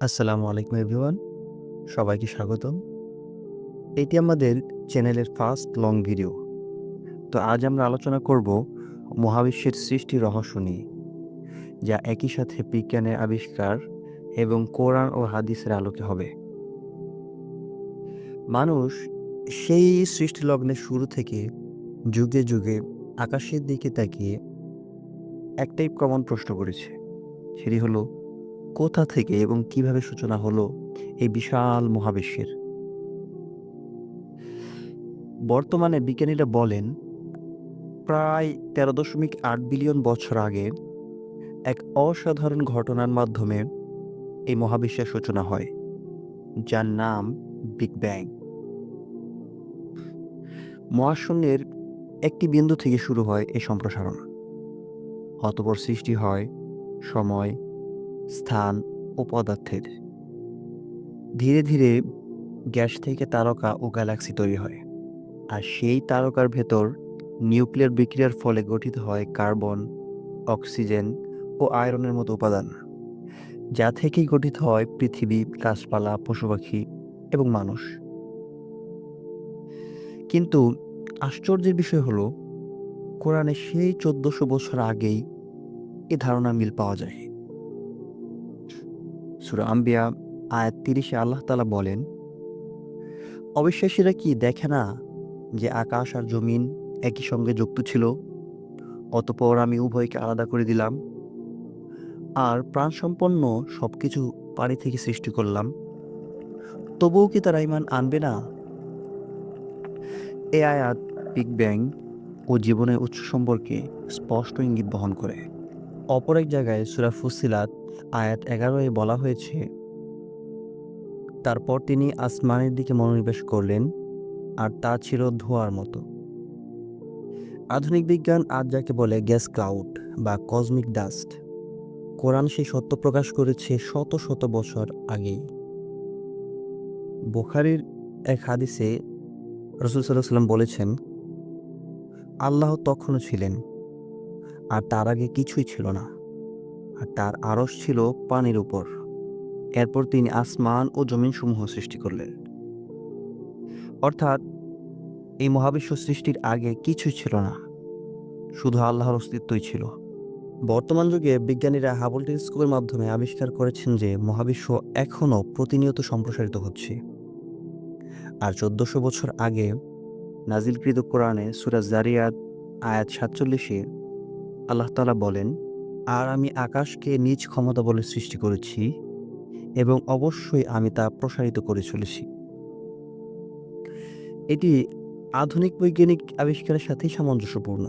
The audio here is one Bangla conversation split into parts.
আসসালামু আলাইকুম এভরিওয়ান, সবাইকে স্বাগতম। এটি আমাদের চ্যানেলের ফার্স্ট লং ভিডিও। তো আজ আমরা আলোচনা করব মহাবিশ্বের সৃষ্টি রহস্য নিয়ে, যা একই সাথে বিজ্ঞানের আবিষ্কার এবং কোরআন ও হাদিসের আলোকে হবে। মানুষ সেই সৃষ্টিলগ্নের শুরু থেকে যুগে যুগে আকাশের দিকে তাকিয়ে একটাই কমন প্রশ্ন করেছে, সেটি হলো কোথা থেকে এবং কিভাবে সূচনা হলো এই বিশাল মহাবিশ্বের। বর্তমানে বিজ্ঞানীরা বলেন প্রায় 13.8 বিলিয়ন বছর আগে এক অসাধারণ ঘটনার মাধ্যমে এই মহাবিশ্বের সূচনা হয়, যার নাম বিগ ব্যাং। মহাশূন্যের একটি বিন্দু থেকে শুরু হয় এই সম্প্রসারণ। অতঃপর সৃষ্টি হয় সময়, স্থান ও পদার্থের। ধীরে ধীরে গ্যাস থেকে তারকা ও গ্যালাক্সি তৈরি হয়, আর সেই তারকার ভেতর নিউক্লিয়ার বিক্রিয়ার ফলে গঠিত হয় কার্বন, অক্সিজেন ও আয়রনের মতো উপাদান, যা থেকেই গঠিত হয় পৃথিবী, গাছপালা, পশুপাখি এবং মানুষ। কিন্তু আশ্চর্যের বিষয় হলো, কোরআনে সেই 1400 বছর আগেই এ ধারণা মিল পাওয়া যায়। সূরা আম্বিয়া আয়াত 30-এ আল্লাহ তাআলা বলেন, অবিশ্বাসীরা কি দেখে না যে আকাশ আর জমিন একই সঙ্গে যুক্ত ছিল, অতঃপর আমি উভয়কে আলাদা করে দিলাম, আর প্রাণসম্পন্ন সবকিছু পানি থেকে সৃষ্টি করলাম, তবুও কি তারা ঈমান আনবে না? এই আয়াত বিগ ব্যাং ও জীবনের উৎস সম্পর্কে স্পষ্ট ইঙ্গিত বহন করে। অপর এক জায়গায় সূরা ফুসসিলাত আয়াত 11-এ বলা হয়েছে, তারপর তিনি আসমানের দিকে মনোনিবেশ করলেন, আর তা ছিল ধোঁয়ার মতো। আধুনিক বিজ্ঞান আজ যাকে বলে গ্যাস ক্লাউড বা কসমিক ডাস্ট, কোরআন সেই সত্য প্রকাশ করেছে শত শত বছর আগেই। বুখারীর এক হাদিসে রাসূল সাল্লাল্লাহু আলাইহি ওয়াসাল্লাম বলেছেন, আল্লাহ তখনও ছিলেন, আর তার আগে কিছুই ছিল না, আর তার আরশ ছিল পানির উপর। এরপর তিনি আসমান ও জমিনসমূহ সৃষ্টি করলেন। অর্থাৎ এই মহাবিশ্ব সৃষ্টির আগে কিছুই ছিল না, শুধু আল্লাহর অস্তিত্বই ছিল। বর্তমান যুগে বিজ্ঞানীরা হাবল টেলিস্কোপের মাধ্যমে আবিষ্কার করেছেন যে মহাবিশ্ব এখনও প্রতিনিয়ত সম্প্রসারিত হচ্ছে। আর 1400 বছর আগে নাজিলকৃত কোরআনে সূরা যারিয়াত আয়াত 47-এ আল্লাহ তাআলা বলেন, আর আমি আকাশকে নিজ ক্ষমতা বলে সৃষ্টি করেছি, এবং অবশ্যই আমি তা প্রসারিত করে চলেছি। এটি আধুনিক বৈজ্ঞানিক আবিষ্কারের সাথেই সামঞ্জস্যপূর্ণ,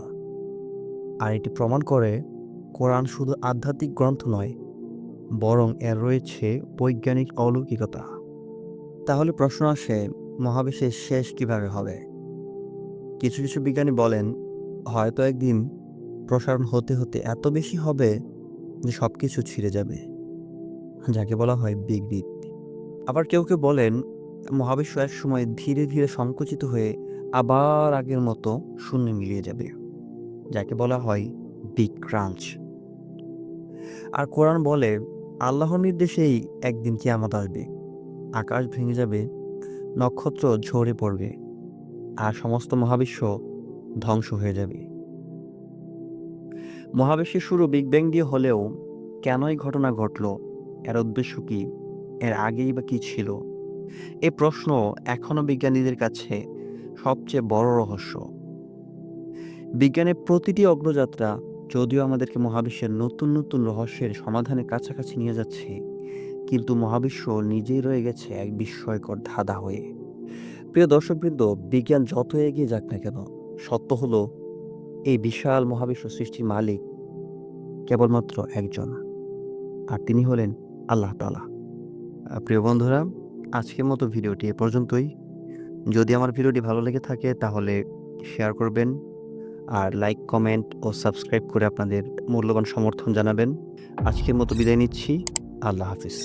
আর এটি প্রমাণ করে কোরআন শুধু আধ্যাত্মিক গ্রন্থ নয়, বরং এর রয়েছে বৈজ্ঞানিক অলৌকিকতা। তাহলে প্রশ্ন আসে, মহাবিশ্বের শেষ কিভাবে হবে? কিছু কিছু বিজ্ঞানী বলেন, হয়তো একদিন প্রসারণ হতে হতে এত বেশি হবে যে সবকিছু ছিঁড়ে যাবে, যাকে বলা হয় বিগ রিপ। আবার কেউ কেউ বলেন, মহাবিশ্ব এক সময় ধীরে ধীরে সংকুচিত হয়ে আবার আগের মতো শূন্যে মিলিয়ে যাবে, যাকে বলা হয় বিগ ক্রাঞ্চ। আর কোরআন বলে, আল্লাহর নির্দেশেই একদিন কিয়ামত আসবে, আকাশ ভেঙে যাবে, নক্ষত্র ঝরে পড়বে, আর সমস্ত মহাবিশ্ব ধ্বংস হয়ে যাবে। মহাবিশ্বের শুরু বিগ ব্যাং দিয়ে হলেও কেন এই ঘটনা ঘটল, এর উদ্দেশ্য কি, এর আগেই বা কি ছিল, এই প্রশ্ন এখনো বিজ্ঞানীদের কাছে সবচেয়ে বড় রহস্য। বিজ্ঞানের প্রতিটি অগ্রযাত্রা যদিও আমাদেরকে মহাবিশ্বের নতুন নতুন রহস্যের সমাধানের কাছাকাছি নিয়ে যাচ্ছে, কিন্তু মহাবিশ্ব নিজেই রয়ে গেছে এক বিস্ময়কর ধাঁধা হয়ে। প্রিয় দর্শকবৃন্দ, বিজ্ঞান যত এগিয়ে যাক না কেন, সত্য হলো এই বিশাল মহাবিশ্ব সৃষ্টির মালিক কেবলমাত্র একজন, আর তিনি হলেন আল্লাহ তাআলা। প্রিয় বন্ধুরা, আজকের মতো ভিডিওটি এ পর্যন্তই। যদি আমার ভিডিওটি ভালো লেগে থাকে তাহলে শেয়ার করবেন, আর লাইক, কমেন্ট ও সাবস্ক্রাইব করে আপনাদের মূল্যবান সমর্থন জানাবেন। আজকের মতো বিদায় নিচ্ছি। আল্লাহ হাফিজ।